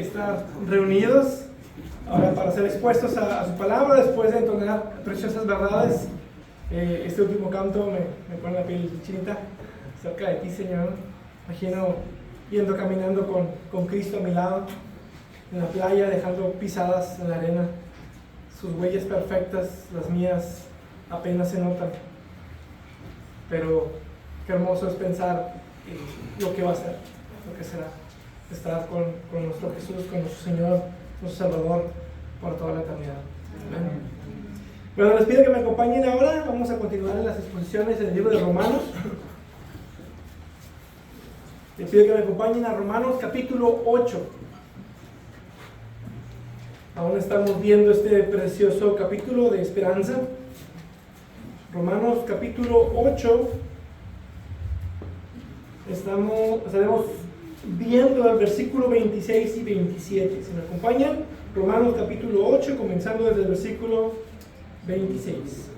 estar reunidos ahora para ser expuestos a su palabra después de entonar preciosas verdades. Este último canto me pone la piel chinita cerca de ti, Señor. Imagino yendo caminando con Cristo a mi lado en la playa, dejando pisadas en la arena, sus huellas perfectas, las mías apenas se notan, pero qué hermoso es pensar lo que va a ser, lo que será estar con nuestro Jesús, con nuestro Señor, nuestro Salvador por toda la eternidad. Amén. Bueno, les pido que me acompañen ahora. Vamos a continuar en las exposiciones en el libro de Romanos. Les pido que me acompañen a Romanos capítulo 8. Aún estamos viendo este precioso capítulo de esperanza. Romanos capítulo 8. Estaremos viendo el versículo 26 y 27. Si me acompañan, Romanos capítulo 8, comenzando desde el versículo 26.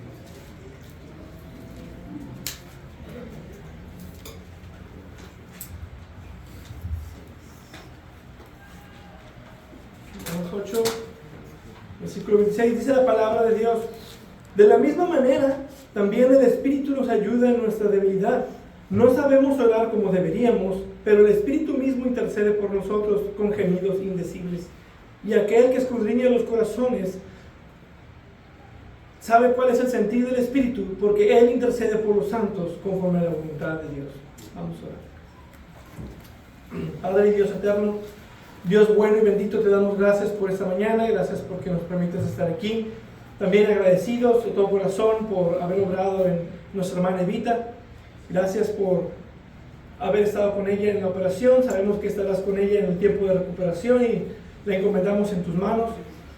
Romanos 8, versículo 26, dice la palabra de Dios: de la misma manera, también el Espíritu nos ayuda en nuestra debilidad. No sabemos orar como deberíamos, pero el Espíritu mismo intercede por nosotros con gemidos indecibles. Y aquel que escudriña los corazones sabe cuál es el sentido del Espíritu, porque Él intercede por los santos conforme a la voluntad de Dios. Vamos a orar. Padre y Dios eterno, Dios bueno y bendito, te damos gracias por esta mañana, gracias porque nos permites estar aquí. También agradecidos de todo corazón por haber obrado en nuestra hermana Evita. Gracias por haber estado con ella en la operación. Sabemos que estarás con ella en el tiempo de recuperación y la encomendamos en tus manos.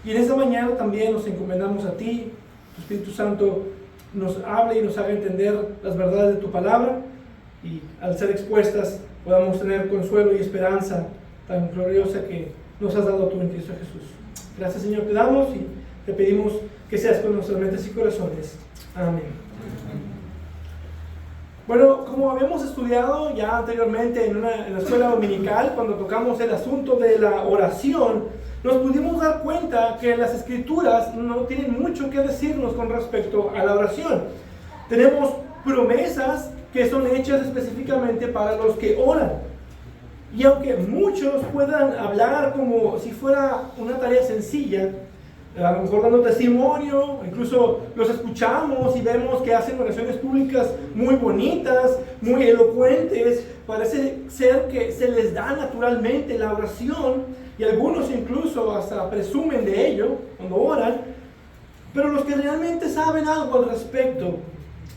Y en esta mañana también nos encomendamos a ti. Tu Espíritu Santo nos hable y nos haga entender las verdades de tu palabra, y al ser expuestas podamos tener consuelo y esperanza tan gloriosa que nos has dado tú en Cristo Jesús. Gracias, Señor, te damos y te pedimos que seas con nuestras mentes y corazones. Amén. Bueno, como habíamos estudiado ya anteriormente en la escuela dominical, cuando tocamos el asunto de la oración, nos pudimos dar cuenta que las Escrituras no tienen mucho que decirnos con respecto a la oración. Tenemos promesas que son hechas específicamente para los que oran. Y aunque muchos puedan hablar como si fuera una tarea sencilla, a lo mejor dando testimonio, incluso los escuchamos y vemos que hacen oraciones públicas muy bonitas, muy elocuentes, parece ser que se les da naturalmente la oración, y algunos incluso hasta presumen de ello cuando oran. Pero los que realmente saben algo al respecto,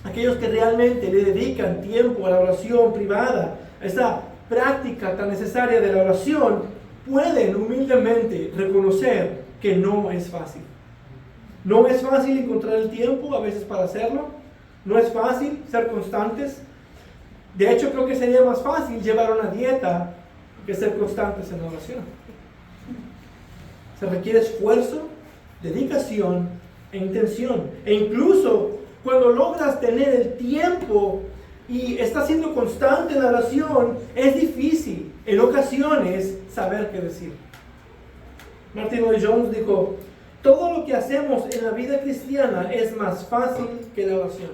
aquellos que realmente le dedican tiempo a la oración privada, a esta práctica tan necesaria de la oración, pueden humildemente reconocer que no es fácil. No es fácil encontrar el tiempo a veces para hacerlo. No es fácil ser constantes. De hecho, creo que sería más fácil llevar una dieta que ser constantes en la oración. Se requiere esfuerzo, dedicación e intención. E incluso cuando logras tener el tiempo y estás siendo constante en la oración, es difícil en ocasiones saber qué decir. Martin Lloyd-Jones dijo: todo lo que hacemos en la vida cristiana es más fácil que la oración.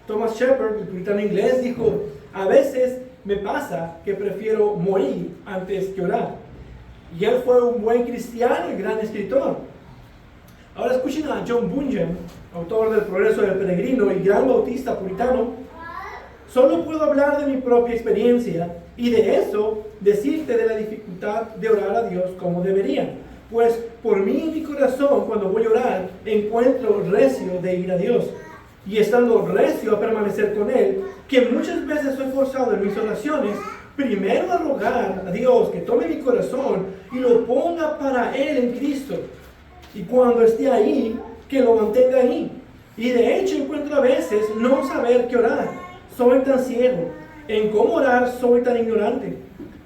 Thomas Shepard, el puritano inglés, dijo: a veces me pasa que prefiero morir antes que orar. Y él fue un buen cristiano y gran escritor. Ahora escuchen a John Bunyan, autor del Progreso del Peregrino y gran bautista puritano. Solo puedo hablar de mi propia experiencia y de eso decirte de la dificultad de orar a Dios como debería. Pues por mí en mi corazón, cuando voy a orar, encuentro recio de ir a Dios. Y estando recio a permanecer con Él, que muchas veces soy forzado en mis oraciones, primero a rogar a Dios que tome mi corazón y lo ponga para Él en Cristo. Y cuando esté ahí, que lo mantenga ahí. Y de hecho encuentro a veces no saber qué orar. Soy tan ciego. En cómo orar soy tan ignorante.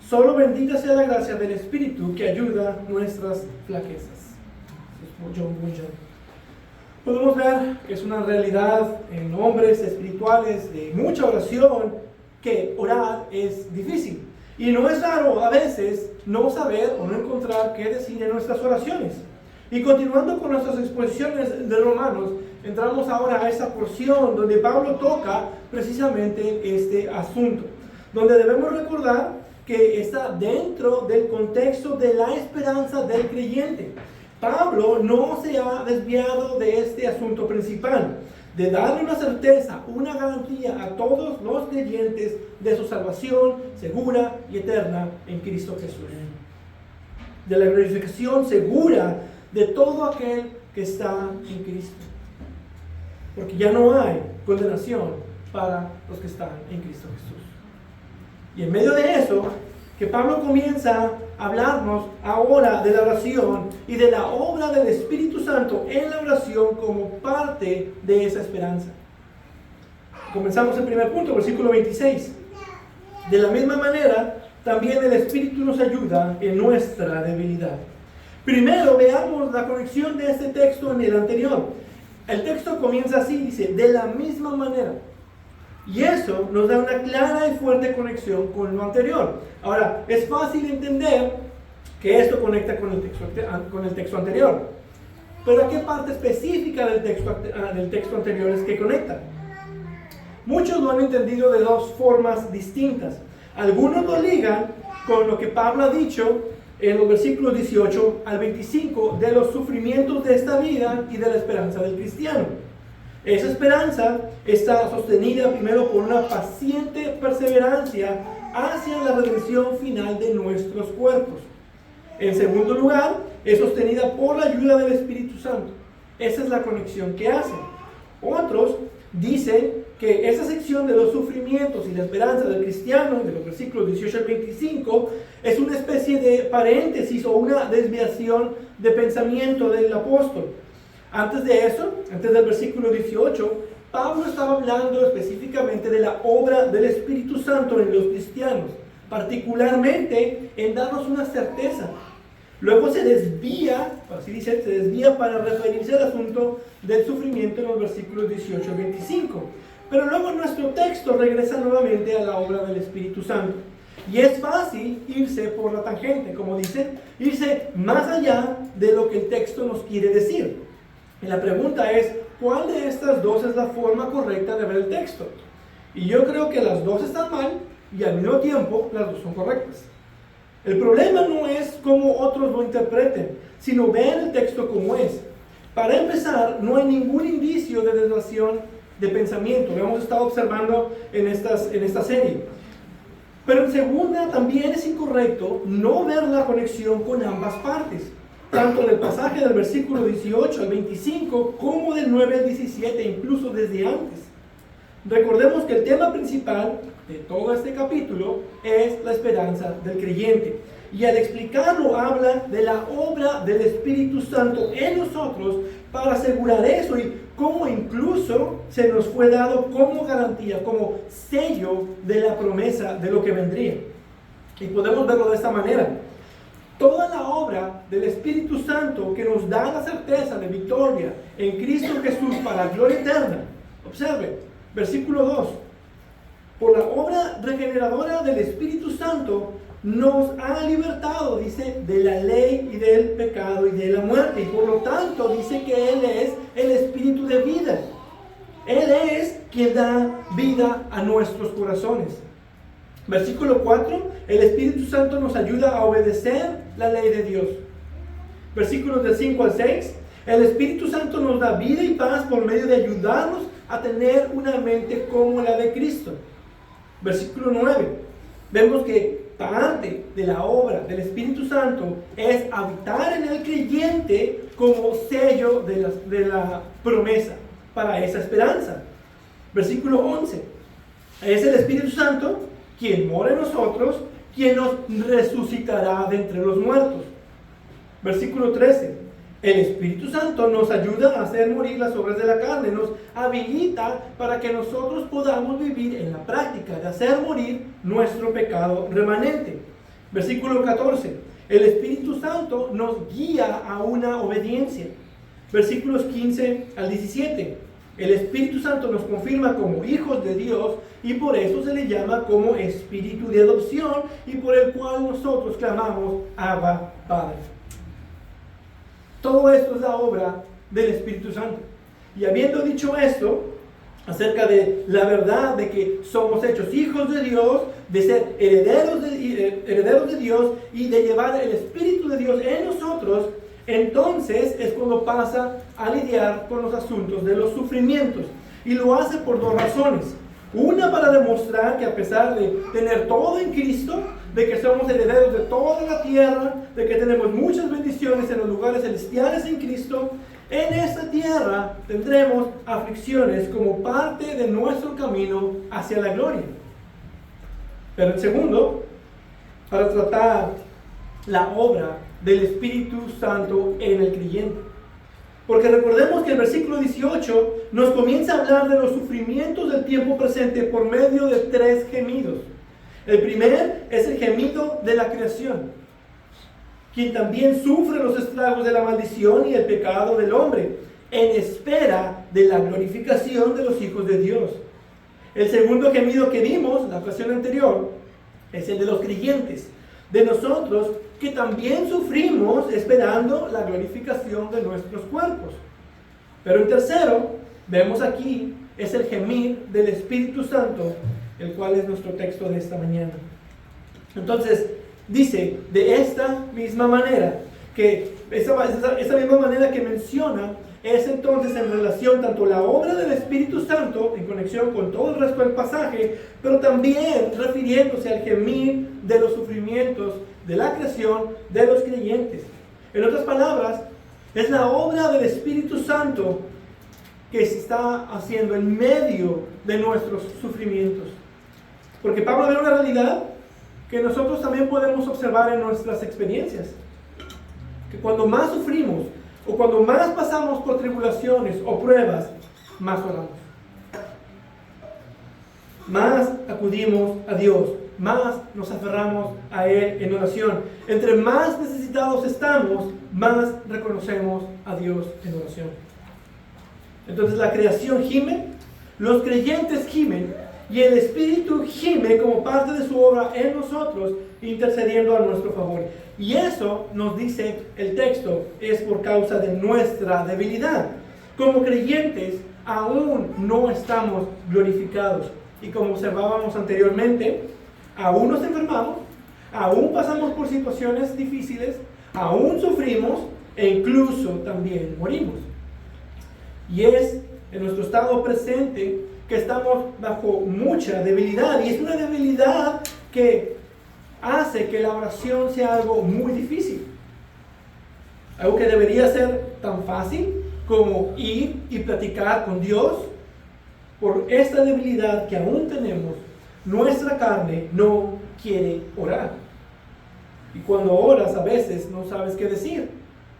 Solo bendita sea la gracia del Espíritu que ayuda nuestras flaquezas. John Bunyan. Podemos ver que es una realidad en hombres espirituales de mucha oración que orar es difícil. Y no es raro a veces no saber o no encontrar qué decir en nuestras oraciones. Y continuando con nuestras exposiciones de Romanos, entramos ahora a esa porción donde Pablo toca precisamente este asunto, donde debemos recordar que está dentro del contexto de la esperanza del creyente. Pablo no se ha desviado de este asunto principal, de darle una certeza, una garantía a todos los creyentes de su salvación segura y eterna en Cristo Jesús. De la glorificación segura de todo aquel que está en Cristo. Porque ya no hay condenación para los que están en Cristo Jesús. Y en medio de eso, que Pablo comienza a hablarnos ahora de la oración y de la obra del Espíritu Santo en la oración como parte de esa esperanza. Comenzamos el primer punto, versículo 26. De la misma manera, también el Espíritu nos ayuda en nuestra debilidad. Primero veamos la conexión de este texto en el anterior. El texto comienza así, dice, de la misma manera. Y eso nos da una clara y fuerte conexión con lo anterior. Ahora, es fácil entender que esto conecta con el texto anterior. Pero ¿a qué parte específica del texto anterior es que conecta? Muchos lo han entendido de dos formas distintas. Algunos lo ligan con lo que Pablo ha dicho en los versículos 18 al 25 de los sufrimientos de esta vida y de la esperanza del cristiano. Esa esperanza está sostenida primero por una paciente perseverancia hacia la redención final de nuestros cuerpos. En segundo lugar, es sostenida por la ayuda del Espíritu Santo. Esa es la conexión que hacen. Otros dicen que esa sección de los sufrimientos y la esperanza del cristiano, de los versículos 18 al 25, es una especie de paréntesis o una desviación de pensamiento del apóstol. Antes de eso, antes del versículo 18, Pablo estaba hablando específicamente de la obra del Espíritu Santo en los cristianos, particularmente en darnos una certeza. Luego se desvía, así dice, se desvía para referirse al asunto del sufrimiento en los versículos 18 al 25. Pero luego nuestro texto regresa nuevamente a la obra del Espíritu Santo. Y es fácil irse por la tangente, como dicen, irse más allá de lo que el texto nos quiere decir. Y la pregunta es, ¿cuál de estas dos es la forma correcta de ver el texto? Y yo creo que las dos están mal y al mismo tiempo las dos son correctas. El problema no es cómo otros lo interpreten, sino ver el texto como es. Para empezar, no hay ningún indicio de desviación de pensamiento. Lo hemos estado observando en esta serie. Pero en segunda, también es incorrecto no ver la conexión con ambas partes, tanto del pasaje del versículo 18 al 25 como del 9 al 17, incluso desde antes. Recordemos que el tema principal de todo este capítulo es la esperanza del creyente. Y al explicarlo habla de la obra del Espíritu Santo en nosotros para asegurar eso y cómo incluso se nos fue dado como garantía, como sello de la promesa de lo que vendría. Y podemos verlo de esta manera. Toda la obra del Espíritu Santo que nos da la certeza de victoria en Cristo Jesús para gloria eterna. Observe, versículo 2. Por la obra regeneradora del Espíritu Santo nos ha libertado, dice, de la ley y del pecado y de la muerte. Y por lo tanto dice que Él es el Espíritu de vida. Él es quien da vida a nuestros corazones. Versículo 4, el Espíritu Santo nos ayuda a obedecer la ley de Dios. Versículos del 5 al 6, el Espíritu Santo nos da vida y paz por medio de ayudarnos a tener una mente como la de Cristo. Versículo 9, vemos que parte de la obra del Espíritu Santo es habitar en el creyente como sello de la promesa para esa esperanza. Versículo 11, es el Espíritu Santo quien mora en nosotros, quien nos resucitará de entre los muertos. Versículo 13. El Espíritu Santo nos ayuda a hacer morir las obras de la carne, nos habilita para que nosotros podamos vivir en la práctica de hacer morir nuestro pecado remanente. Versículo 14. El Espíritu Santo nos guía a una obediencia. Versículos 15 al 17. El Espíritu Santo nos confirma como hijos de Dios y por eso se le llama como Espíritu de adopción y por el cual nosotros clamamos Abba, Padre. Todo esto es la obra del Espíritu Santo. Y habiendo dicho esto, acerca de la verdad de que somos hechos hijos de Dios, de ser herederos de Dios y de llevar el Espíritu de Dios en nosotros, entonces es cuando pasa a lidiar con los asuntos de los sufrimientos. Y lo hace por dos razones. Una, para demostrar que a pesar de tener todo en Cristo, de que somos herederos de toda la tierra, de que tenemos muchas bendiciones en los lugares celestiales en Cristo, en esta tierra tendremos aflicciones como parte de nuestro camino hacia la gloria. Pero en segundo, para tratar la obra del Espíritu Santo en el creyente. Porque recordemos que el versículo 18 nos comienza a hablar de los sufrimientos del tiempo presente por medio de tres gemidos. El primer es el gemido de la creación, quien también sufre los estragos de la maldición y el pecado del hombre, en espera de la glorificación de los hijos de Dios. El segundo gemido que vimos la ocasión anterior es el de los creyentes, de nosotros que también sufrimos esperando la glorificación de nuestros cuerpos. Pero en tercero, vemos aquí, es el gemir del Espíritu Santo, el cual es nuestro texto de esta mañana. Entonces, dice, de esta misma manera, que esa misma manera que menciona, es entonces en relación tanto la obra del Espíritu Santo, en conexión con todo el resto del pasaje, pero también refiriéndose al gemir de los sufrimientos de la creación de los creyentes. En otras palabras, es la obra del Espíritu Santo que se está haciendo en medio de nuestros sufrimientos. Porque Pablo ve una realidad que nosotros también podemos observar en nuestras experiencias. Que cuando más sufrimos, o cuando más pasamos por tribulaciones o pruebas, más oramos. Más acudimos a Dios, más nos aferramos a Él en oración. Entre más necesitados estamos, más reconocemos a Dios en oración. Entonces la creación gime, los creyentes gimen, y el Espíritu gime como parte de su obra en nosotros, intercediendo a nuestro favor. Y eso nos dice el texto, es por causa de nuestra debilidad. Como creyentes aún no estamos glorificados. Y como observábamos anteriormente, aún nos enfermamos, aún pasamos por situaciones difíciles, aún sufrimos e incluso también morimos. Y es en nuestro estado presente que estamos bajo mucha debilidad. Y es una debilidad que hace que la oración sea algo muy difícil. Algo que debería ser tan fácil como ir y platicar con Dios. Por esta debilidad que aún tenemos, nuestra carne no quiere orar. Y cuando oras a veces no sabes qué decir.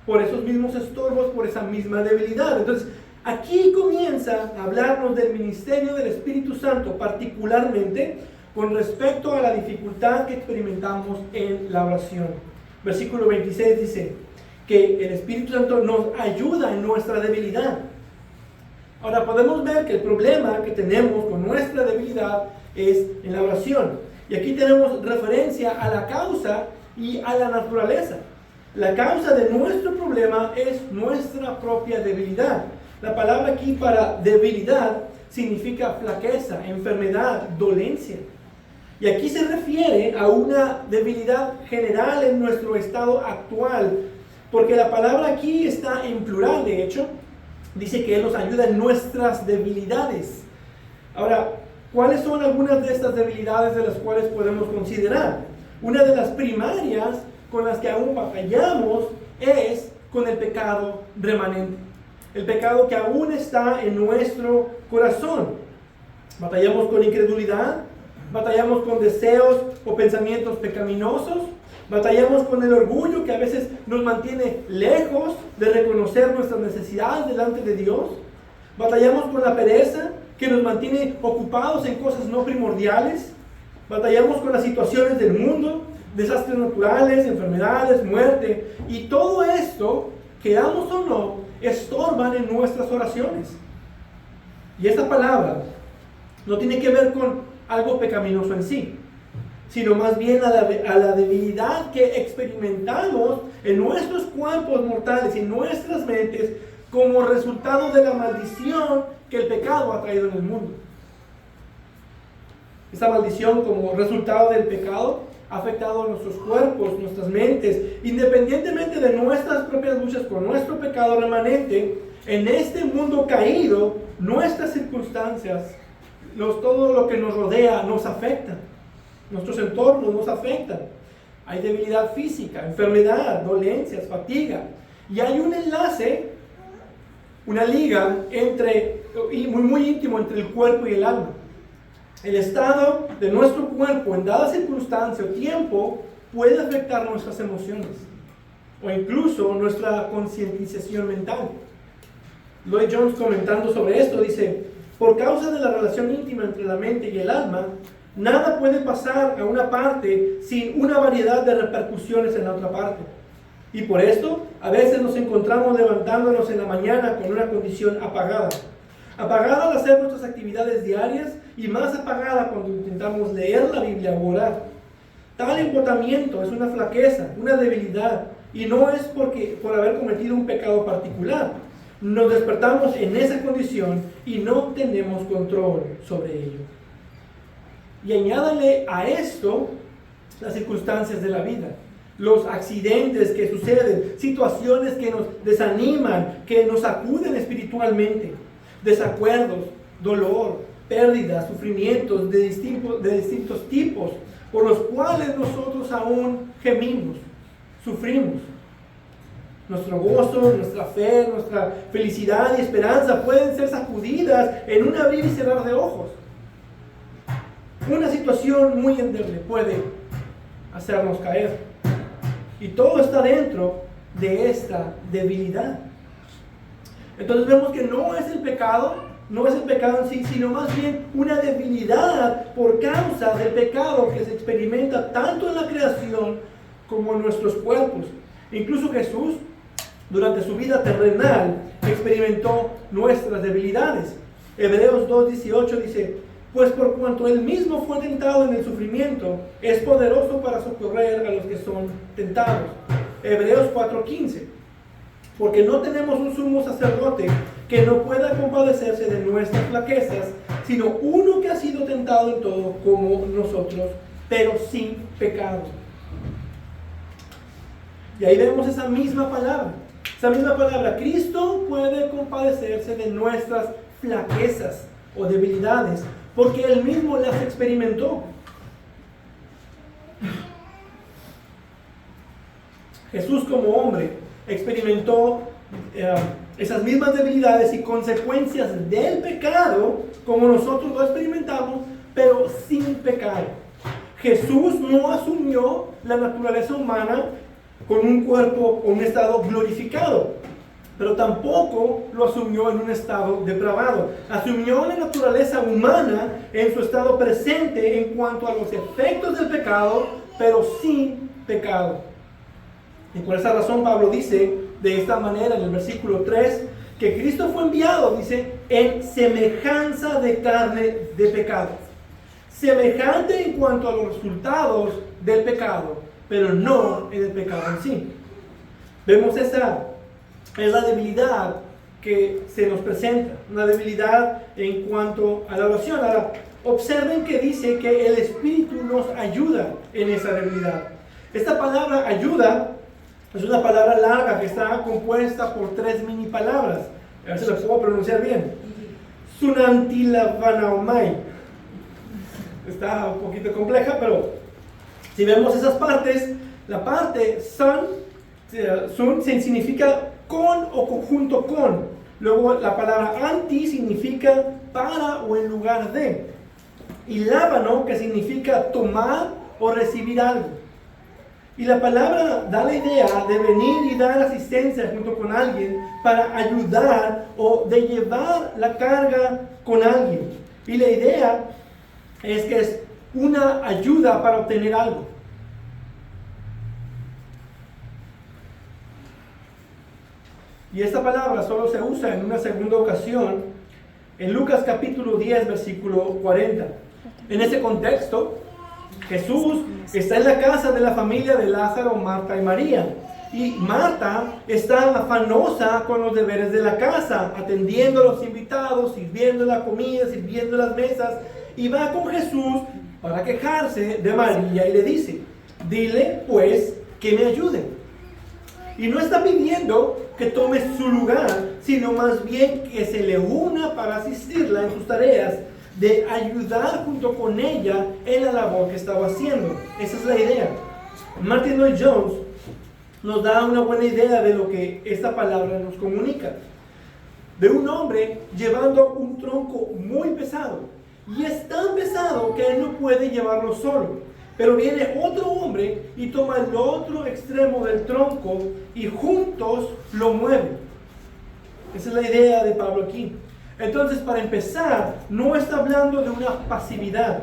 Por esos mismos estorbos, por esa misma debilidad. Entonces, aquí comienza a hablarnos del ministerio del Espíritu Santo, particularmente con respecto a la dificultad que experimentamos en la oración. Versículo 26 dice que el Espíritu Santo nos ayuda en nuestra debilidad. Ahora podemos ver que el problema que tenemos con nuestra debilidad es en la oración. Y aquí tenemos referencia a la causa y a la naturaleza. La causa de nuestro problema es nuestra propia debilidad. La palabra aquí para debilidad significa flaqueza, enfermedad, dolencia. Y aquí se refiere a una debilidad general en nuestro estado actual, porque la palabra aquí está en plural, de hecho. Dice que Él nos ayuda en nuestras debilidades. Ahora, ¿cuáles son algunas de estas debilidades de las cuales podemos considerar? Una de las primarias con las que aún batallamos es con el pecado remanente. El pecado que aún está en nuestro corazón. Batallamos con incredulidad, batallamos con deseos o pensamientos pecaminosos, batallamos con el orgullo que a veces nos mantiene lejos de reconocer nuestras necesidades delante de Dios. Batallamos con la pereza que nos mantiene ocupados en cosas no primordiales. Batallamos con las situaciones del mundo, desastres naturales, enfermedades, muerte. Y todo esto, queramos o no, estorban en nuestras oraciones. Y esta palabra no tiene que ver con algo pecaminoso en sí, sino más bien a la debilidad que experimentamos en nuestros cuerpos mortales y en nuestras mentes como resultado de la maldición que el pecado ha traído en el mundo. Esta maldición como resultado del pecado ha afectado a nuestros cuerpos, nuestras mentes, independientemente de nuestras propias luchas con nuestro pecado remanente. En este mundo caído, nuestras circunstancias, todo lo que nos rodea nos afecta. Nuestros entornos nos afectan. Hay debilidad física, enfermedad, dolencias, fatiga. Y hay un enlace, una liga muy íntimo entre el cuerpo y el alma. El estado de nuestro cuerpo en dada circunstancia o tiempo puede afectar nuestras emociones o incluso nuestra concientización mental. Lloyd Jones, comentando sobre esto, dice: por causa de la relación íntima entre la mente y el alma, nada puede pasar a una parte sin una variedad de repercusiones en la otra parte. Y por esto, a veces nos encontramos levantándonos en la mañana con una condición apagada. Apagada al hacer nuestras actividades diarias y más apagada cuando intentamos leer la Biblia o orar. Tal embotamiento es una flaqueza, una debilidad, y no es por haber cometido un pecado particular. Nos despertamos en esa condición y no tenemos control sobre ello. Y añádale a esto las circunstancias de la vida, los accidentes que suceden, situaciones que nos desaniman, que nos sacuden espiritualmente, desacuerdos, dolor, pérdidas, sufrimientos de distintos tipos, por los cuales nosotros aún gemimos, sufrimos. Nuestro gozo, nuestra fe, nuestra felicidad y esperanza pueden ser sacudidas en un abrir y cerrar de ojos. Una situación muy endeble puede hacernos caer. Y todo está dentro de esta debilidad. Entonces vemos que no es el pecado en sí, sino más bien una debilidad por causa del pecado que se experimenta tanto en la creación como en nuestros cuerpos. Incluso Jesús, durante su vida terrenal, experimentó nuestras debilidades. Hebreos 2:18 dice: pues por cuanto él mismo fue tentado en el sufrimiento, es poderoso para socorrer a los que son tentados. Hebreos 4:15: porque no tenemos un sumo sacerdote que no pueda compadecerse de nuestras flaquezas, sino uno que ha sido tentado en todo como nosotros, pero sin pecado. Y ahí vemos esa misma palabra. Cristo puede compadecerse de nuestras flaquezas o debilidades, porque Él mismo las experimentó. Jesús como hombre experimentó esas mismas debilidades y consecuencias del pecado como nosotros lo experimentamos, pero sin pecado. Jesús no asumió la naturaleza humana con un cuerpo o un estado glorificado, pero tampoco lo asumió en un estado depravado. Asumió la naturaleza humana en su estado presente en cuanto a los efectos del pecado, pero sin pecado. Y por esa razón Pablo dice de esta manera en el versículo 3, que Cristo fue enviado, dice, en semejanza de carne de pecado. Semejante en cuanto a los resultados del pecado, pero no en el pecado en sí. Vemos esa debilidad que se nos presenta, una debilidad en cuanto a la oración. Ahora, observen que dice que el Espíritu nos ayuda en esa debilidad. Esta palabra ayuda es una palabra larga que está compuesta por 3 mini palabras. A ver si lo puedo pronunciar bien. Sunantilavanaomai. Está un poquito compleja, pero si vemos esas partes, la parte sun significa con o conjunto con. Luego la palabra anti significa para o en lugar de. Y lábano, que significa tomar o recibir algo. Y la palabra da la idea de venir y dar asistencia junto con alguien para ayudar o de llevar la carga con alguien. Y la idea es que es una ayuda para obtener algo. Y esta palabra solo se usa en una segunda ocasión en Lucas capítulo 10, versículo 40. En ese contexto, Jesús está en la casa de la familia de Lázaro, Marta y María. Y Marta está afanosa con los deberes de la casa, atendiendo a los invitados, sirviendo la comida, sirviendo las mesas. Y va con Jesús para quejarse de María y le dice: dile pues que me ayude. Y no está pidiendo que tome su lugar, sino más bien que se le una para asistirla en sus tareas, de ayudar junto con ella en la labor que estaba haciendo. Esa es la idea. Martin Lloyd-Jones nos da una buena idea de lo que esta palabra nos comunica. De un hombre llevando un tronco muy pesado, y es tan pesado que él no puede llevarlo solo, pero viene otro hombre y toma el otro extremo del tronco y juntos lo mueven. Esa es la idea de Pablo aquí. Entonces, para empezar, no está hablando de una pasividad.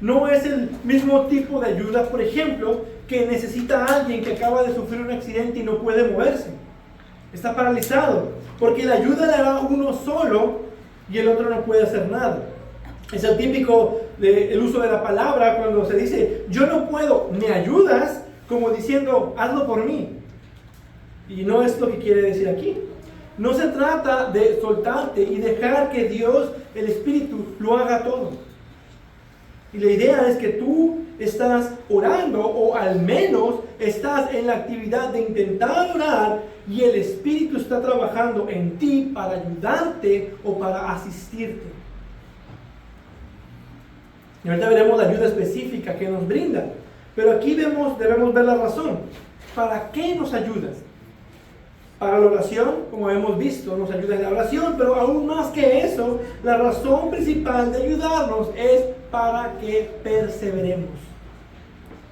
No es el mismo tipo de ayuda, por ejemplo, que necesita a alguien que acaba de sufrir un accidente y no puede moverse. Está paralizado, porque la ayuda la da uno solo y el otro no puede hacer nada. Es el típico el uso de la palabra cuando se dice: yo no puedo, ¿me ayudas? Como diciendo: hazlo por mí. Y no es lo que quiere decir aquí. No se trata de soltarte y dejar que Dios, el Espíritu, lo haga todo. Y la idea es que tú estás orando, o al menos estás en la actividad de intentar orar, y el Espíritu está trabajando en ti para ayudarte o para asistirte. Y ahorita veremos la ayuda específica que nos brinda. Pero aquí debemos ver la razón. ¿Para qué nos ayudas? Para la oración, como hemos visto, nos ayuda en la oración, pero aún más que eso, la razón principal de ayudarnos es para que perseveremos.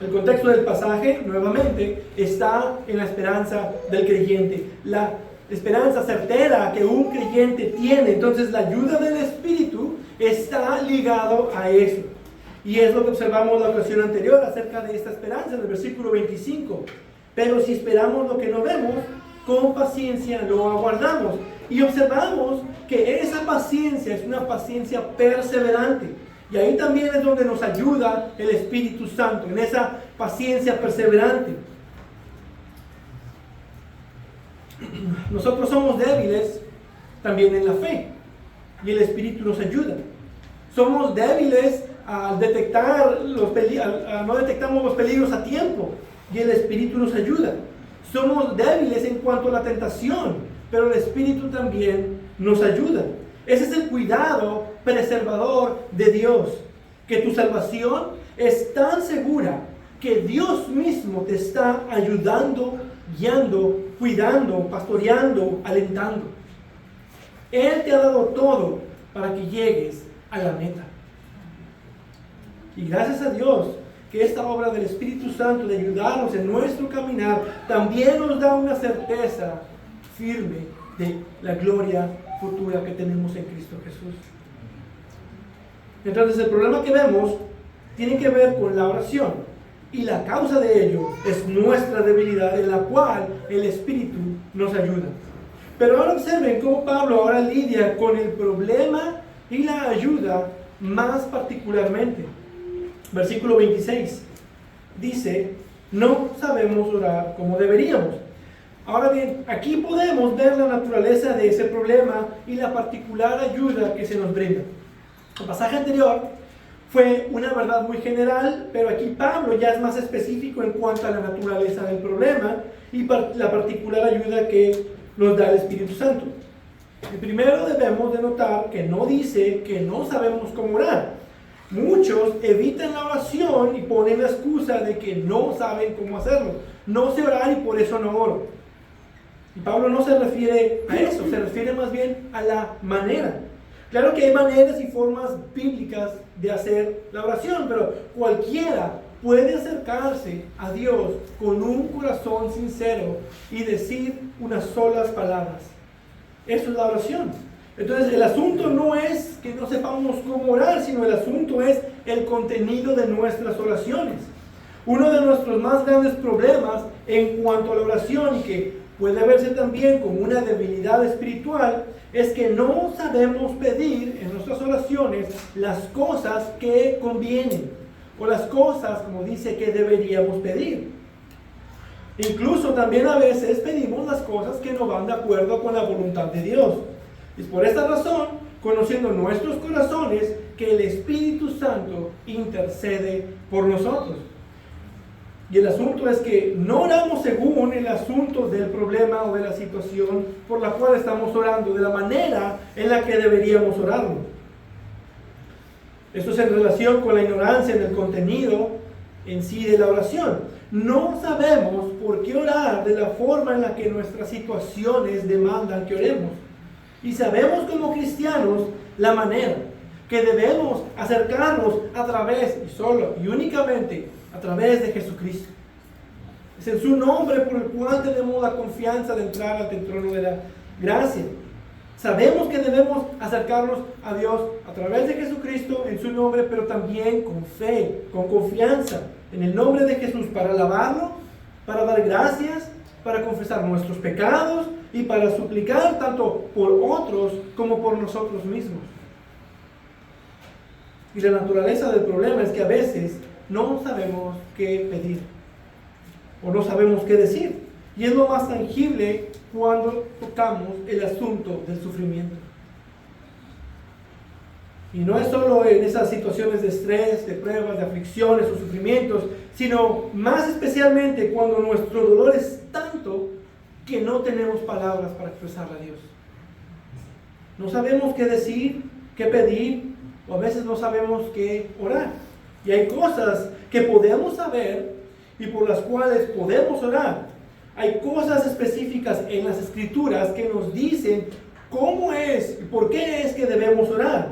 El contexto del pasaje, nuevamente, está en la esperanza del creyente, la esperanza certera que un creyente tiene. Entonces, la ayuda del Espíritu está ligado a eso. Y es lo que observamos la ocasión anterior acerca de esta esperanza, en el versículo 25. Pero si esperamos lo que no vemos, con paciencia lo aguardamos. Y observamos que esa paciencia es una paciencia perseverante. Y ahí también es donde nos ayuda el Espíritu Santo, en esa paciencia perseverante. Nosotros somos débiles también en la fe, y el Espíritu nos ayuda. Somos débiles al detectar no detectamos los peligros a tiempo, y el Espíritu nos ayuda. Somos débiles en cuanto a la tentación, pero el Espíritu también nos ayuda. Ese es el cuidado preservador de Dios, que tu salvación es tan segura que Dios mismo te está ayudando, guiando, cuidando, pastoreando, alentando. Él te ha dado todo para que llegues a la meta. Y gracias a Dios que esta obra del Espíritu Santo de ayudarnos en nuestro caminar también nos da una certeza firme de la gloria futura que tenemos en Cristo Jesús. Entonces, el problema que vemos tiene que ver con la oración, y la causa de ello es nuestra debilidad, en la cual el Espíritu nos ayuda. Pero ahora observen cómo Pablo ahora lidia con el problema y la ayuda más particularmente. Versículo 26 dice: no sabemos orar como deberíamos. Ahora bien, aquí podemos ver la naturaleza de ese problema y la particular ayuda que se nos brinda. El pasaje anterior fue una verdad muy general, pero aquí Pablo ya es más específico en cuanto a la naturaleza del problema y la particular ayuda que nos da el Espíritu Santo. Y primero debemos de notar que no dice que no sabemos cómo orar. Muchos evitan la oración y ponen la excusa de que no saben cómo hacerlo. No sé orar y por eso no oro. Y Pablo no se refiere a eso, se refiere más bien a la manera. Claro que hay maneras y formas bíblicas de hacer la oración, pero cualquiera puede acercarse a Dios con un corazón sincero y decir unas solas palabras. Eso es la oración. Entonces, el asunto no es que no sepamos cómo orar, sino el asunto es el contenido de nuestras oraciones. Uno de nuestros más grandes problemas en cuanto a la oración, y que puede verse también como una debilidad espiritual, es que no sabemos pedir en nuestras oraciones las cosas que convienen, o las cosas, como dice, que deberíamos pedir. Incluso también a veces pedimos las cosas que no van de acuerdo con la voluntad de Dios. Es por esta razón, conociendo nuestros corazones, que el Espíritu Santo intercede por nosotros. Y el asunto es que no oramos según el asunto del problema o de la situación por la cual estamos orando, de la manera en la que deberíamos orarlo. Esto es en relación con la ignorancia en el contenido en sí de la oración. No sabemos por qué orar de la forma en la que nuestras situaciones demandan que oremos. Y sabemos como cristianos la manera que debemos acercarnos a través, y solo y únicamente a través de Jesucristo. Es en su nombre por el cual tenemos la confianza de entrar ante el trono de la gracia. Sabemos que debemos acercarnos a Dios a través de Jesucristo en su nombre, pero también con fe, con confianza en el nombre de Jesús, para alabarlo, para dar gracias, para confesar nuestros pecados y para suplicar tanto por otros como por nosotros mismos. Y la naturaleza del problema es que a veces no sabemos qué pedir o no sabemos qué decir. Y es lo más tangible cuando tocamos el asunto del sufrimiento. Y no es solo en esas situaciones de estrés, de pruebas, de aflicciones o sufrimientos, sino más especialmente cuando nuestro dolor es tanto que no tenemos palabras para expresar a Dios. No sabemos qué decir, qué pedir, o a veces no sabemos qué orar. Y hay cosas que podemos saber y por las cuales podemos orar. Hay cosas específicas en las Escrituras que nos dicen cómo es y por qué es que debemos orar.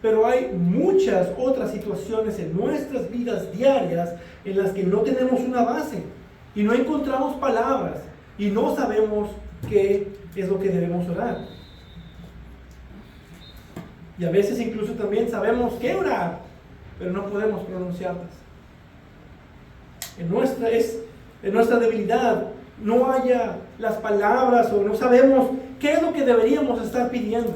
Pero hay muchas otras situaciones en nuestras vidas diarias en las que no tenemos una base y no encontramos palabras y no sabemos qué es lo que debemos orar. Y a veces incluso también sabemos qué orar, pero no podemos pronunciarlas. En nuestra debilidad no haya las palabras o no sabemos qué es lo que deberíamos estar pidiendo.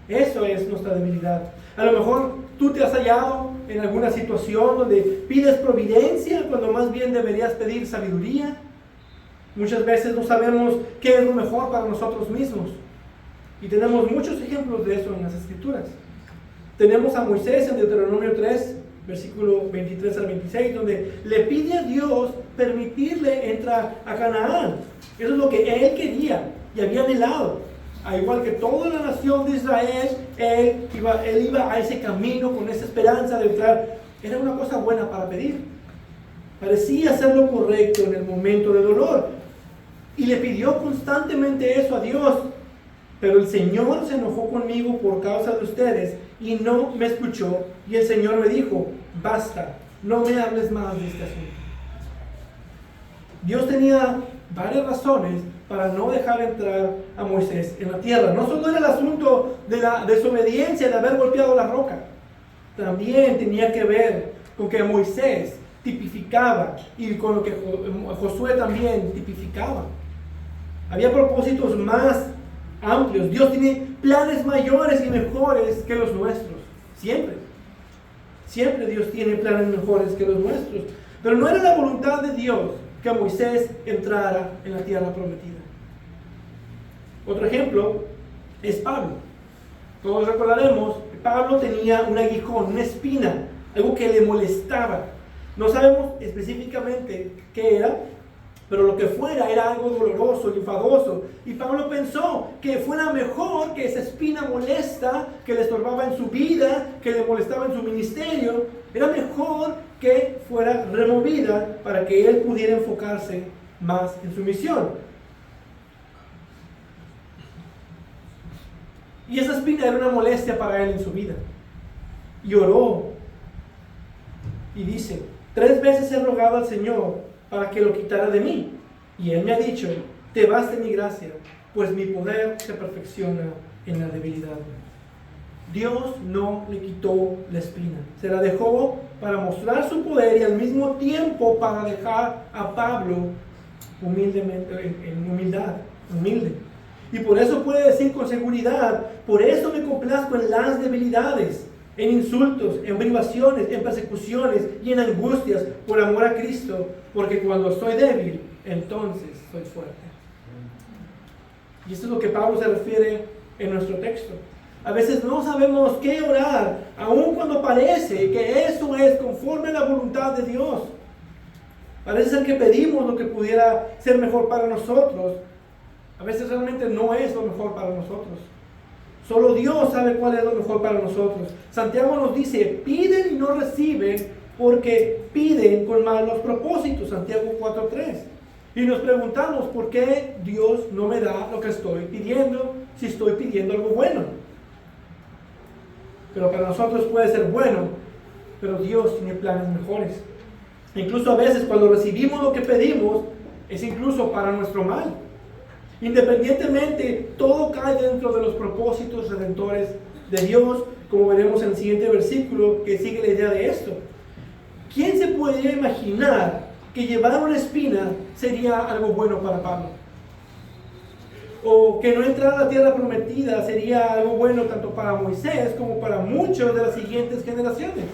Eso es nuestra debilidad. A lo mejor tú te has hallado en alguna situación donde pides providencia cuando más bien deberías pedir sabiduría. Muchas veces no sabemos qué es lo mejor para nosotros mismos. Y tenemos muchos ejemplos de eso en las Escrituras. Tenemos a Moisés en Deuteronomio 3, versículo 23 al 26, donde le pide a Dios permitirle entrar a Canaán. Eso es lo que él quería y había anhelado. Al igual que toda la nación de Israel, él iba a ese camino con esa esperanza de entrar. Era una cosa buena para pedir. Parecía ser lo correcto en el momento de dolor. Y le pidió constantemente eso a Dios. Pero el Señor se enojó conmigo por causa de ustedes y no me escuchó. Y el Señor me dijo: basta, no me hables más de este asunto. Dios tenía varias razones para no dejar entrar a Moisés en la tierra. No solo era el asunto de la desobediencia, de haber golpeado la roca. También tenía que ver con que Moisés tipificaba y con lo que Josué también tipificaba. Había propósitos más amplios. Dios tiene planes mayores y mejores que los nuestros. Siempre. Siempre Dios tiene planes mejores que los nuestros. Pero no era la voluntad de Dios que Moisés entrara en la tierra prometida. Otro ejemplo es Pablo. Todos recordaremos que Pablo tenía un aguijón, una espina, algo que le molestaba. No sabemos específicamente qué era, pero lo que fuera era algo doloroso, enfadoso. Y Pablo pensó que fuera mejor que esa espina molesta que le estorbaba en su vida, que le molestaba en su ministerio, era mejor que fuera removida para que él pudiera enfocarse más en su misión. Y esa espina era una molestia para él en su vida. Y oró. Y dice: 3 veces he rogado al Señor para que lo quitara de mí. Y Él me ha dicho: te basta mi gracia, pues mi poder se perfecciona en la debilidad. Dios no le quitó la espina. Se la dejó para mostrar su poder y al mismo tiempo para dejar a Pablo en humildad, humilde. Y por eso puede decir con seguridad, por eso me complazco en las debilidades, en insultos, en privaciones, en persecuciones y en angustias por amor a Cristo, porque cuando soy débil, entonces soy fuerte. Y esto es lo que Pablo se refiere en nuestro texto. A veces no sabemos qué orar, aun cuando parece que eso es conforme a la voluntad de Dios. Parece ser que pedimos lo que pudiera ser mejor para nosotros. A veces realmente no es lo mejor para nosotros. Solo Dios sabe cuál es lo mejor para nosotros. Santiago nos dice, piden y no reciben porque piden con malos propósitos. Santiago 4:3. Y nos preguntamos, ¿por qué Dios no me da lo que estoy pidiendo si estoy pidiendo algo bueno? Pero para nosotros puede ser bueno, pero Dios tiene planes mejores. Incluso a veces cuando recibimos lo que pedimos, es incluso para nuestro mal. Independientemente, todo cae dentro de los propósitos redentores de Dios, como veremos en el siguiente versículo que sigue la idea de esto. ¿Quién se podría imaginar que llevar una espina sería algo bueno para Pablo? O que no entrar a la tierra prometida sería algo bueno tanto para Moisés como para muchos de las siguientes generaciones.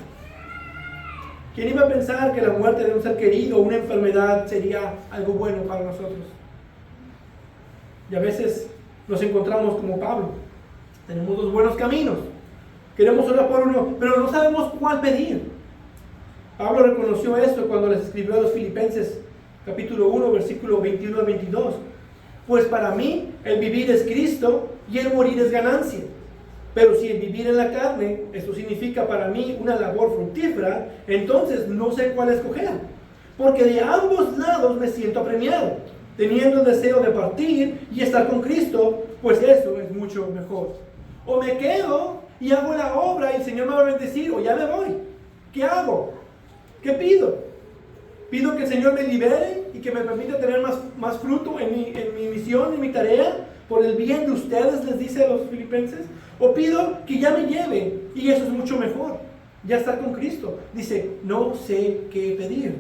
¿Quién iba a pensar que la muerte de un ser querido o una enfermedad sería algo bueno para nosotros? Y a veces nos encontramos como Pablo. Tenemos dos buenos caminos. Queremos orar por uno, pero no sabemos cuál pedir. Pablo reconoció esto cuando les escribió a los Filipenses, capítulo 1, versículo 21 al 22. Pues para mí el vivir es Cristo y el morir es ganancia. Pero si el vivir en la carne, esto significa para mí una labor fructífera, entonces no sé cuál escoger. Porque de ambos lados me siento apremiado, teniendo el deseo de partir y estar con Cristo, pues eso es mucho mejor. O me quedo y hago la obra y el Señor me va a bendecir, o ya me voy. ¿Qué hago? ¿Qué pido? ¿Pido que el Señor me libere y que me permita tener más fruto en mi misión, en mi tarea, por el bien de ustedes, les dice a los filipenses? ¿O pido que ya me lleve y eso es mucho mejor, ya estar con Cristo? Dice, no sé qué pedir.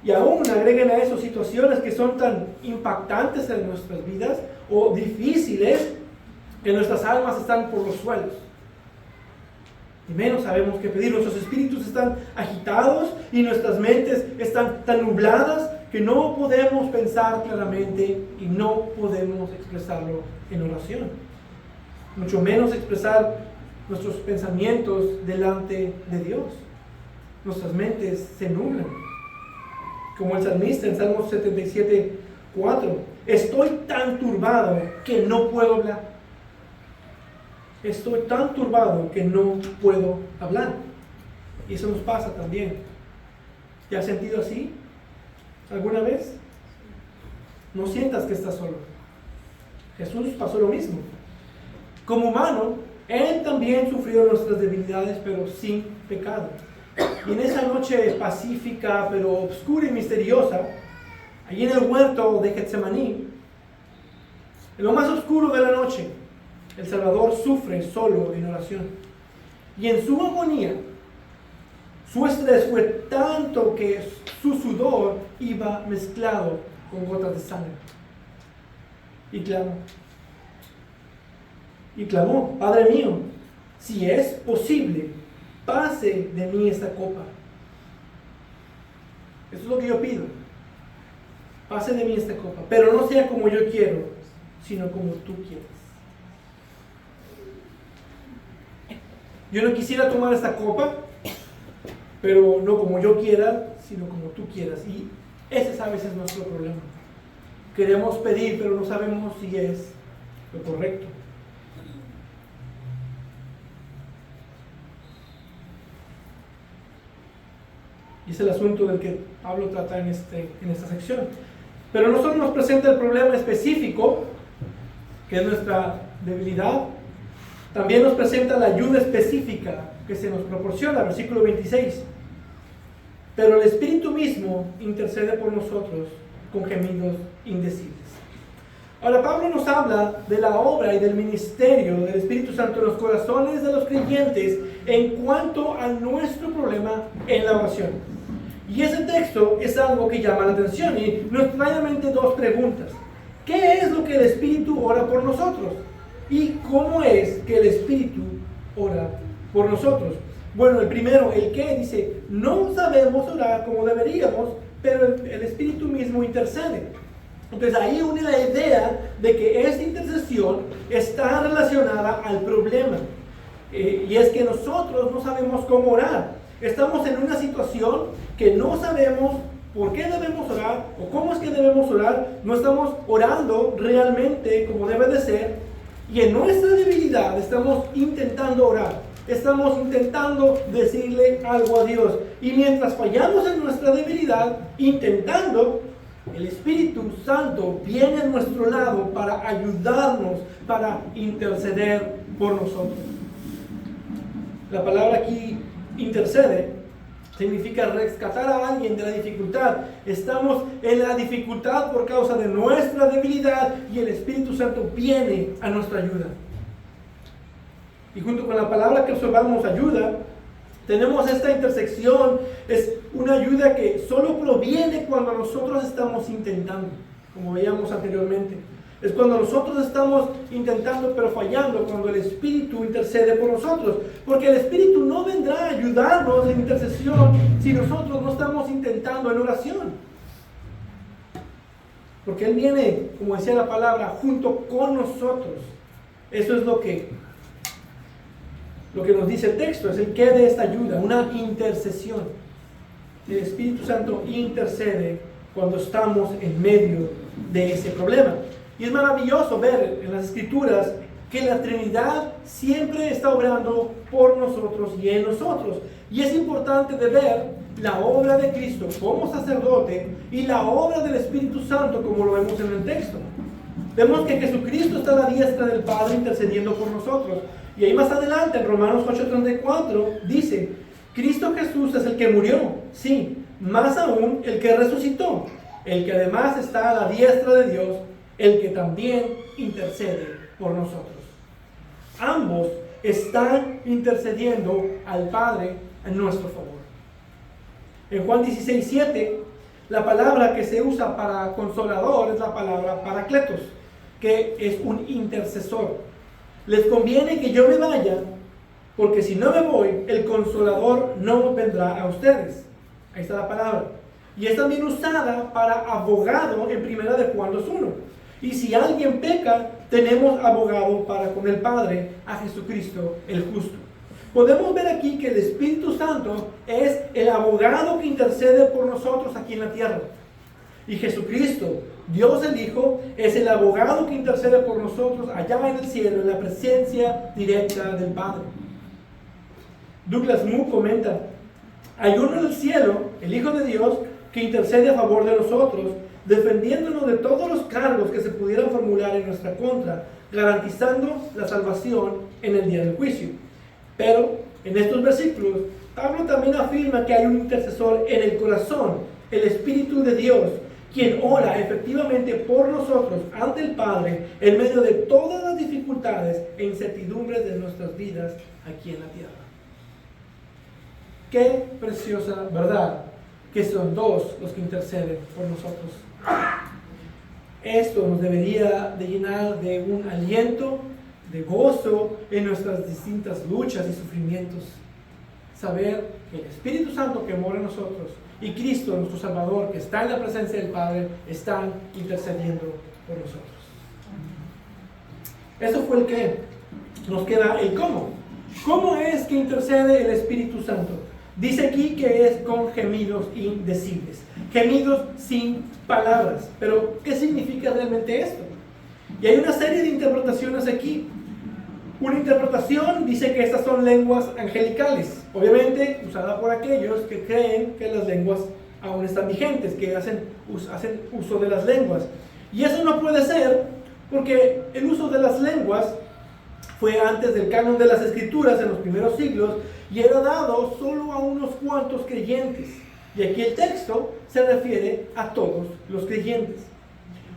Y aún agreguen a eso situaciones que son tan impactantes en nuestras vidas o difíciles que nuestras almas están por los suelos. Y menos sabemos qué pedir. Nuestros espíritus están agitados y nuestras mentes están tan nubladas que no podemos pensar claramente y no podemos expresarlo en oración. Mucho menos expresar nuestros pensamientos delante de Dios. Nuestras mentes se nublan. Como el salmista en Salmos 77:4. Estoy tan turbado que no puedo hablar. Estoy tan turbado que no puedo hablar. Y eso nos pasa también. ¿Te has sentido así alguna vez? No sientas que estás solo. Jesús pasó lo mismo. Como humano, Él también sufrió nuestras debilidades, pero sin pecado. Y en esa noche pacífica, pero oscura y misteriosa, allí en el huerto de Getsemaní, en lo más oscuro de la noche, el Salvador sufre solo en oración. Y en su agonía, su estrés fue tanto que su sudor iba mezclado con gotas de sangre. Y clamó, Padre mío, si es posible, pase de mí esta copa. Eso es lo que yo pido. Pase de mí esta copa, pero no sea como yo quiero, sino como tú quieres. Yo no quisiera tomar esta copa, pero no como yo quiera, sino como tú quieras. Y ese es a veces nuestro problema. Queremos pedir, pero no sabemos si es lo correcto. Y es el asunto del que Pablo trata en esta sección. Pero no solo nos presenta el problema específico, que es nuestra debilidad, también nos presenta la ayuda específica que se nos proporciona, versículo 26. Pero el Espíritu mismo intercede por nosotros con gemidos indecibles. Ahora Pablo nos habla de la obra y del ministerio del Espíritu Santo en los corazones de los creyentes en cuanto a nuestro problema en la oración. Y ese texto es algo que llama la atención y nos trae a mente dos preguntas. ¿Qué es lo que el Espíritu ora por nosotros? ¿Y cómo es que el Espíritu ora por nosotros? Bueno, el primero, el qué, dice, no sabemos orar como deberíamos, pero el Espíritu mismo intercede. Entonces ahí une la idea de que esta intercesión está relacionada al problema. Y es que nosotros no sabemos cómo orar. Estamos en una situación que no sabemos por qué debemos orar o cómo es que debemos orar. No estamos orando realmente como debe de ser. Y en nuestra debilidad estamos intentando orar. Estamos intentando decirle algo a Dios. Y mientras fallamos en nuestra debilidad, intentando, el Espíritu Santo viene a nuestro lado para ayudarnos, para interceder por nosotros. La palabra aquí, intercede, significa rescatar a alguien de la dificultad. Estamos en la dificultad por causa de nuestra debilidad y el Espíritu Santo viene a nuestra ayuda. Y junto con la palabra que observamos, ayuda, tenemos esta intersección. Es una ayuda que solo proviene cuando nosotros estamos intentando, como veíamos anteriormente. Es cuando nosotros estamos intentando pero fallando, cuando el Espíritu intercede por nosotros. Porque el Espíritu no vendrá a ayudarnos en intercesión si nosotros no estamos intentando en oración. Porque Él viene, como decía la palabra, junto con nosotros. Eso es lo que nos dice el texto, es el qué de esta ayuda, una intercesión. El Espíritu Santo intercede cuando estamos en medio de ese problema. Y es maravilloso ver en las Escrituras que la Trinidad siempre está obrando por nosotros y en nosotros. Y es importante de ver la obra de Cristo como sacerdote y la obra del Espíritu Santo como lo vemos en el texto. Vemos que Jesucristo está a la diestra del Padre intercediendo por nosotros. Y ahí más adelante, en Romanos 8:34, dice, Cristo Jesús es el que murió, sí, más aún el que resucitó, el que además está a la diestra de Dios, el que también intercede por nosotros. Ambos están intercediendo al Padre en nuestro favor. En Juan 16:7, la palabra que se usa para consolador es la palabra paracletos, que es un intercesor. Les conviene que yo me vaya, porque si no me voy, el consolador no vendrá a ustedes. Ahí está la palabra. Y es también usada para abogado en 1 de Juan 2:1. Y si alguien peca, tenemos abogado para con el Padre, a Jesucristo el justo. Podemos ver aquí que el Espíritu Santo es el abogado que intercede por nosotros aquí en la tierra. Y Jesucristo, Dios el Hijo, es el abogado que intercede por nosotros allá en el cielo, en la presencia directa del Padre. Douglas Moo comenta, hay uno en el cielo, el Hijo de Dios, que intercede a favor de nosotros, defendiéndonos de todos los cargos que se pudieran formular en nuestra contra, garantizando la salvación en el día del juicio. Pero en estos versículos, Pablo también afirma que hay un intercesor en el corazón, el Espíritu de Dios, quien ora efectivamente por nosotros ante el Padre en medio de todas las dificultades e incertidumbres de nuestras vidas aquí en la tierra. Qué preciosa verdad que son dos los que interceden por nosotros. Esto nos debería de llenar de un aliento, de gozo en nuestras distintas luchas y sufrimientos. Saber que el Espíritu Santo que mora en nosotros y Cristo, nuestro Salvador, que está en la presencia del Padre, están intercediendo por nosotros. Eso fue el qué. Nos queda el cómo. ¿Cómo es que intercede el Espíritu Santo? Dice aquí que es con gemidos indecibles. Gemidos sin palabras. Pero, ¿qué significa realmente esto? Y hay una serie de interpretaciones aquí. Una interpretación dice que estas son lenguas angelicales, obviamente usada por aquellos que creen que las lenguas aún están vigentes, que hacen uso de las lenguas. Y eso no puede ser porque el uso de las lenguas fue antes del canon de las Escrituras en los primeros siglos y era dado solo a unos cuantos creyentes. Y aquí el texto se refiere a todos los creyentes.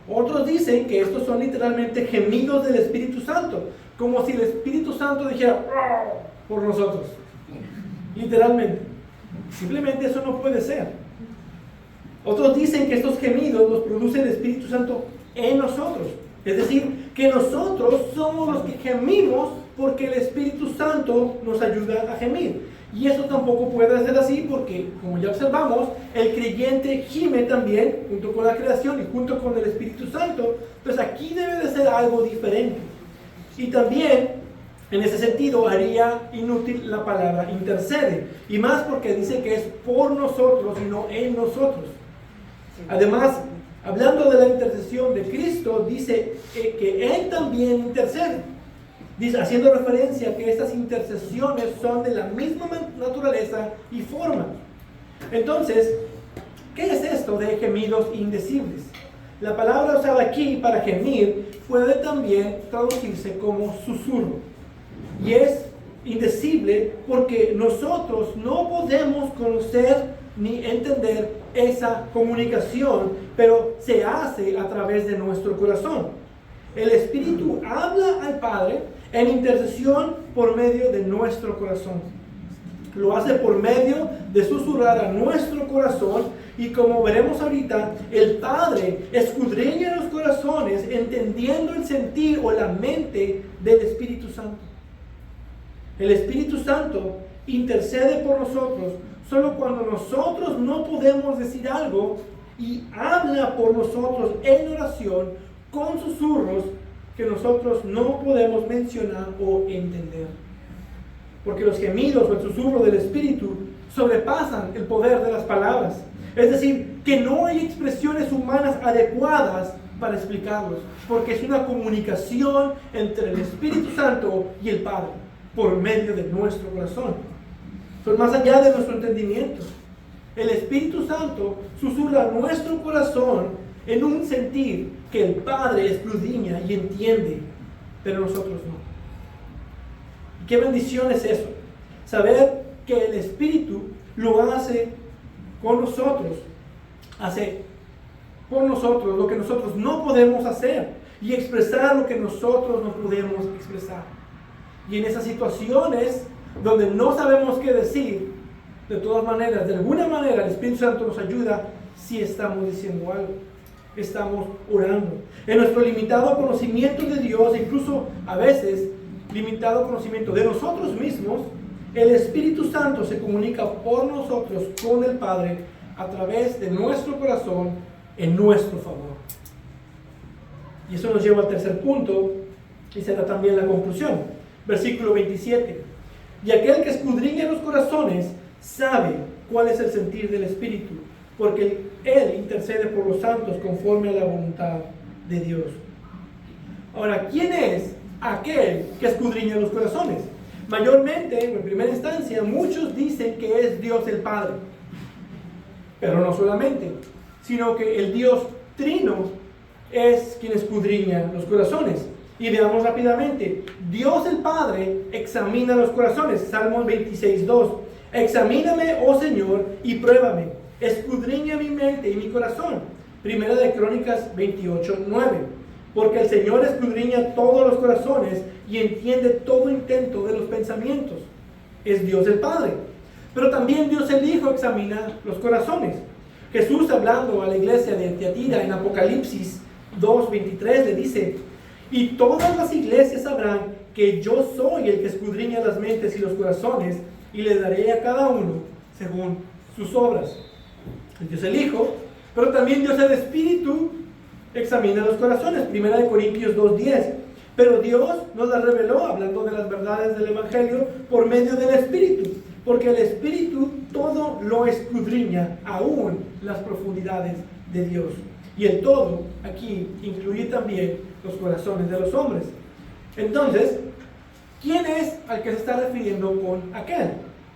Otros dicen que estos son literalmente gemidos del Espíritu Santo, como si el Espíritu Santo dijera por nosotros, literalmente. Simplemente eso no puede ser. Otros dicen que estos gemidos los produce el Espíritu Santo en nosotros. Es decir, que nosotros somos los que gemimos porque el Espíritu Santo nos ayuda a gemir. Y eso tampoco puede ser así porque, como ya observamos, el creyente gime también junto con la creación y junto con el Espíritu Santo. Pues aquí debe de ser algo diferente. Y también, en ese sentido, haría inútil la palabra intercede. Y más porque dice que es por nosotros y no en nosotros. Además, hablando de la intercesión de Cristo, dice que Él también intercede. Dice, haciendo referencia a que estas intercesiones son de la misma naturaleza y forma. Entonces, ¿qué es esto de gemidos indecibles? La palabra usada aquí para gemir puede también traducirse como susurro. Y es indecible porque nosotros no podemos conocer ni entender esa comunicación, pero se hace a través de nuestro corazón. El Espíritu habla al Padre en intercesión por medio de nuestro corazón. Lo hace por medio de susurrar a nuestro corazón y como veremos ahorita, el Padre escudriña los corazones entendiendo el sentir o la mente del Espíritu Santo. El Espíritu Santo intercede por nosotros solo cuando nosotros no podemos decir algo y habla por nosotros en oración con susurros que nosotros no podemos mencionar o entender. Porque los gemidos o el susurro del Espíritu sobrepasan el poder de las palabras. Es decir, que no hay expresiones humanas adecuadas para explicarlos, porque es una comunicación entre el Espíritu Santo y el Padre, por medio de nuestro corazón. Son más allá de nuestro entendimiento. El Espíritu Santo susurra a nuestro corazón en un sentir que el Padre escudriña y entiende, pero nosotros no. ¿Y qué bendición es eso? Saber que el Espíritu lo hace con nosotros, hace por nosotros lo que nosotros no podemos hacer y expresar lo que nosotros no podemos expresar. Y en esas situaciones donde no sabemos qué decir, de todas maneras, de alguna manera el Espíritu Santo nos ayuda si estamos diciendo algo, estamos orando. En nuestro limitado conocimiento de Dios, incluso a veces limitado conocimiento de nosotros mismos, el Espíritu Santo se comunica por nosotros con el Padre a través de nuestro corazón en nuestro favor. Y eso nos lleva al tercer punto y será también la conclusión. Versículo 27. Y aquel que escudriña los corazones sabe cuál es el sentir del Espíritu, porque Él intercede por los santos conforme a la voluntad de Dios. Ahora, ¿quién es aquel que escudriña los corazones? Mayormente, en primera instancia, muchos dicen que es Dios el Padre. Pero no solamente, sino que el Dios Trino es quien escudriña los corazones. Y veamos rápidamente, Dios el Padre examina los corazones. Salmos 26:2. Examíname, oh Señor, y pruébame. Escudriña mi mente y mi corazón. Primera de Crónicas 28:9. Porque el Señor escudriña todos los corazones y entiende todo intento de los pensamientos. Es Dios el Padre. Pero también Dios el Hijo examina los corazones. Jesús, hablando a la iglesia de Tiatira en Apocalipsis 2:23, le dice: y todas las iglesias sabrán que yo soy el que escudriña las mentes y los corazones, y le daré a cada uno según sus obras. Dios el Hijo, pero también Dios el Espíritu examina los corazones. Primera de Corintios 2:10. Pero Dios nos la reveló, hablando de las verdades del Evangelio, por medio del Espíritu, porque el Espíritu todo lo escudriña, aún las profundidades de Dios. Y el todo aquí incluye también los corazones de los hombres. Entonces, ¿quién es al que se está refiriendo con aquel?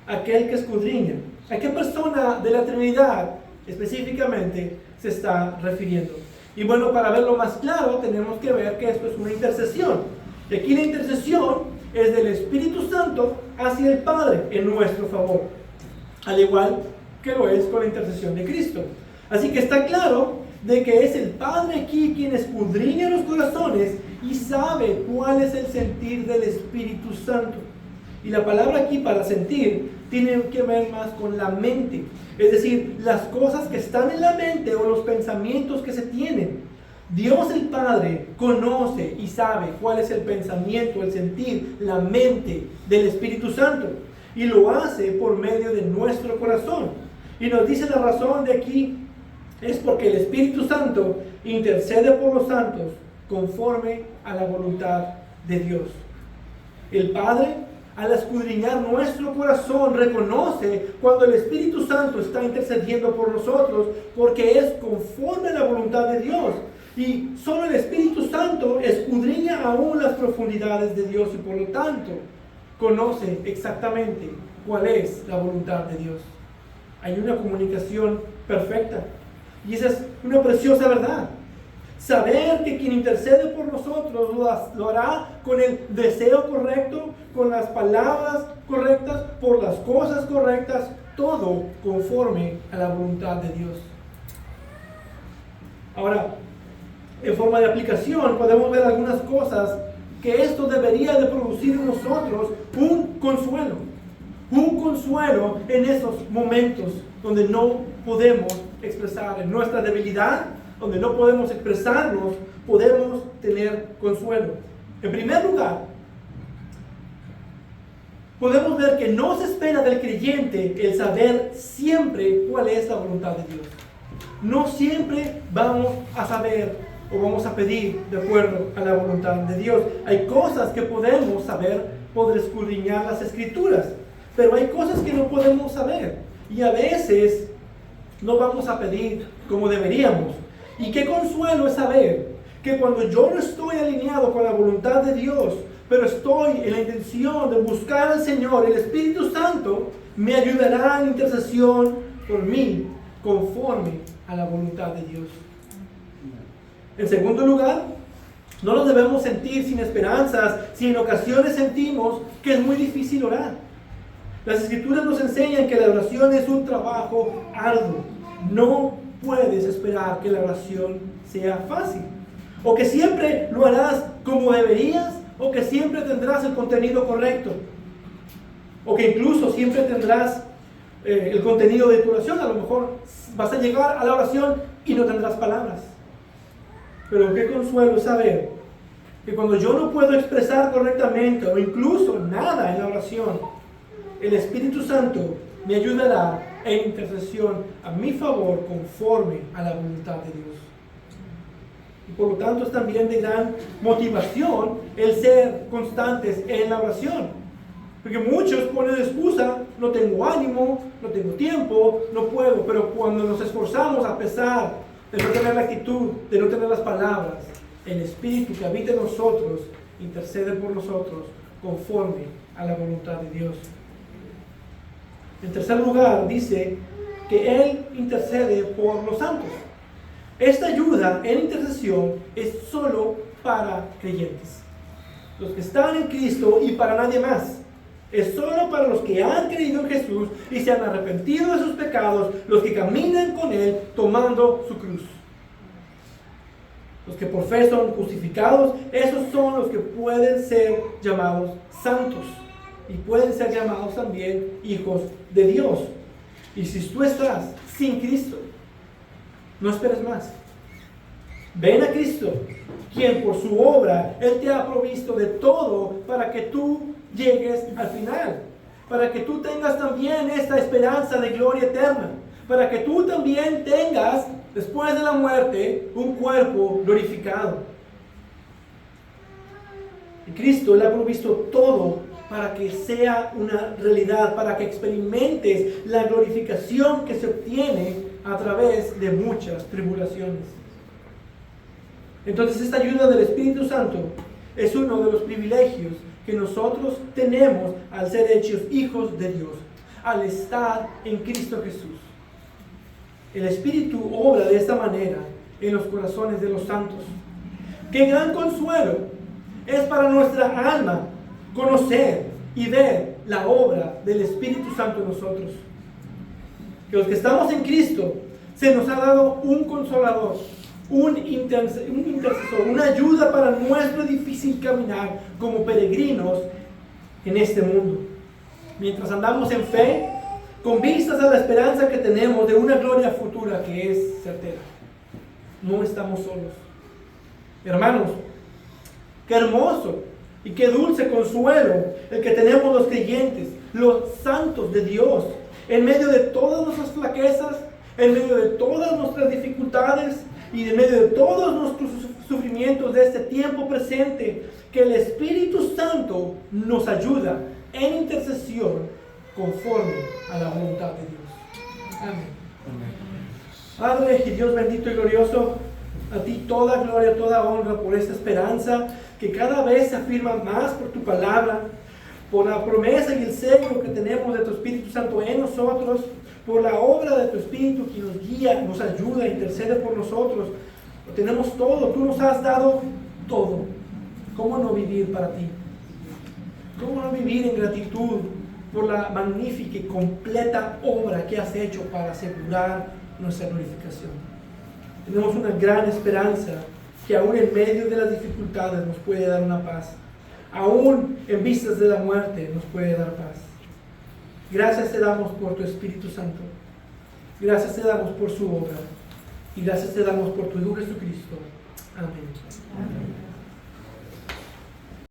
Aquel que escudriña. ¿A qué persona de la Trinidad específicamente se está refiriendo? Y bueno, para verlo más claro, tenemos que ver que esto es una intercesión. Y aquí la intercesión es del Espíritu Santo hacia el Padre en nuestro favor, al igual que lo es con la intercesión de Cristo. Así que está claro de que es el Padre aquí quien escudriña los corazones y sabe cuál es el sentir del Espíritu Santo. Y la palabra aquí para sentir tiene que ver más con la mente. Es decir, las cosas que están en la mente o los pensamientos que se tienen. Dios el Padre conoce y sabe cuál es el pensamiento, el sentir, la mente del Espíritu Santo. Y lo hace por medio de nuestro corazón. Y nos dice la razón de aquí es porque el Espíritu Santo intercede por los santos conforme a la voluntad de Dios. El Padre, al escudriñar nuestro corazón, reconoce cuando el Espíritu Santo está intercediendo por nosotros, porque es conforme a la voluntad de Dios. Y solo el Espíritu Santo escudriña aún las profundidades de Dios y por lo tanto conoce exactamente cuál es la voluntad de Dios. Hay una comunicación perfecta y esa es una preciosa verdad. Saber que quien intercede por nosotros lo hará con el deseo correcto, con las palabras correctas, por las cosas correctas, todo conforme a la voluntad de Dios. Ahora, en forma de aplicación podemos ver algunas cosas que esto debería de producir en nosotros un consuelo en esos momentos donde no podemos expresar en nuestra debilidad, donde no podemos expresarnos, podemos tener consuelo. En primer lugar, podemos ver que no se espera del creyente el saber siempre cuál es la voluntad de Dios. No siempre vamos a saber o vamos a pedir de acuerdo a la voluntad de Dios. Hay cosas que podemos saber por escudriñar las Escrituras, pero hay cosas que no podemos saber y a veces no vamos a pedir como deberíamos. Y qué consuelo es saber que cuando yo no estoy alineado con la voluntad de Dios, pero estoy en la intención de buscar al Señor, el Espíritu Santo me ayudará en intercesión por mí conforme a la voluntad de Dios. En segundo lugar, no nos debemos sentir sin esperanzas si en ocasiones sentimos que es muy difícil orar. Las Escrituras nos enseñan que la oración es un trabajo arduo. No puedes esperar que la oración sea fácil, o que siempre lo harás como deberías, o que siempre tendrás el contenido correcto, o que incluso siempre tendrás el contenido de tu oración. A lo mejor vas a llegar a la oración y no tendrás palabras. Pero qué consuelo saber que cuando yo no puedo expresar correctamente o incluso nada en la oración, el Espíritu Santo me ayudará en intercesión a mi favor conforme a la voluntad de Dios. Y por lo tanto es también de gran motivación el ser constantes en la oración. Porque muchos ponen de excusa, no tengo ánimo, no tengo tiempo, no puedo. Pero cuando nos esforzamos a pesar de no tener la actitud, de no tener las palabras, el Espíritu que habita en nosotros intercede por nosotros conforme a la voluntad de Dios. En tercer lugar, dice que Él intercede por los santos. Esta ayuda en intercesión es solo para creyentes, los que están en Cristo y para nadie más. Es solo para los que han creído en Jesús y se han arrepentido de sus pecados, los que caminan con Él tomando su cruz. Los que por fe son justificados, esos son los que pueden ser llamados santos y pueden ser llamados también hijos de Dios. Y si tú estás sin Cristo, no esperes más. Ven a Cristo, quien por su obra, Él te ha provisto de todo para que tú llegues al final, para que tú tengas también esta esperanza de gloria eterna, para que tú también tengas, después de la muerte, un cuerpo glorificado. Y Cristo le ha provisto todo para que sea una realidad, para que experimentes la glorificación que se obtiene a través de muchas tribulaciones. Entonces esta ayuda del Espíritu Santo es uno de los privilegios que nosotros tenemos al ser hechos hijos de Dios, al estar en Cristo Jesús. El Espíritu obra de esta manera en los corazones de los santos. ¡Qué gran consuelo es para nuestra alma conocer y ver la obra del Espíritu Santo en nosotros! Que los que estamos en Cristo se nos ha dado un consolador, un intercesor, una ayuda para nuestro difícil caminar como peregrinos en este mundo. mientras andamos en fe, con vistas a la esperanza que tenemos de una gloria futura que es certera. No estamos solos. Hermanos, qué hermoso y qué dulce consuelo el que tenemos los creyentes, los santos de Dios, en medio de todas nuestras flaquezas, en medio de todas nuestras dificultades y en medio de todos nuestros sufrimientos de este tiempo presente, que el Espíritu Santo nos ayuda en intercesión conforme a la voluntad de Dios. Amén. Padre y Dios bendito y glorioso, a ti toda gloria, toda honra por esta esperanza que cada vez se afirma más por tu palabra, por la promesa y el sello que tenemos de tu Espíritu Santo en nosotros, por la obra de tu Espíritu que nos guía, nos ayuda, intercede por nosotros. Lo tenemos todo, tú nos has dado todo. ¿Cómo no vivir para ti? ¿Cómo no vivir en gratitud por la magnífica y completa obra que has hecho para asegurar nuestra glorificación? Tenemos una gran esperanza que aún en medio de las dificultades nos puede dar una paz. Aún en vistas de la muerte nos puede dar paz. Gracias te damos por tu Espíritu Santo. Gracias te damos por su obra. Y gracias te damos por tu Hijo Jesucristo. Amén.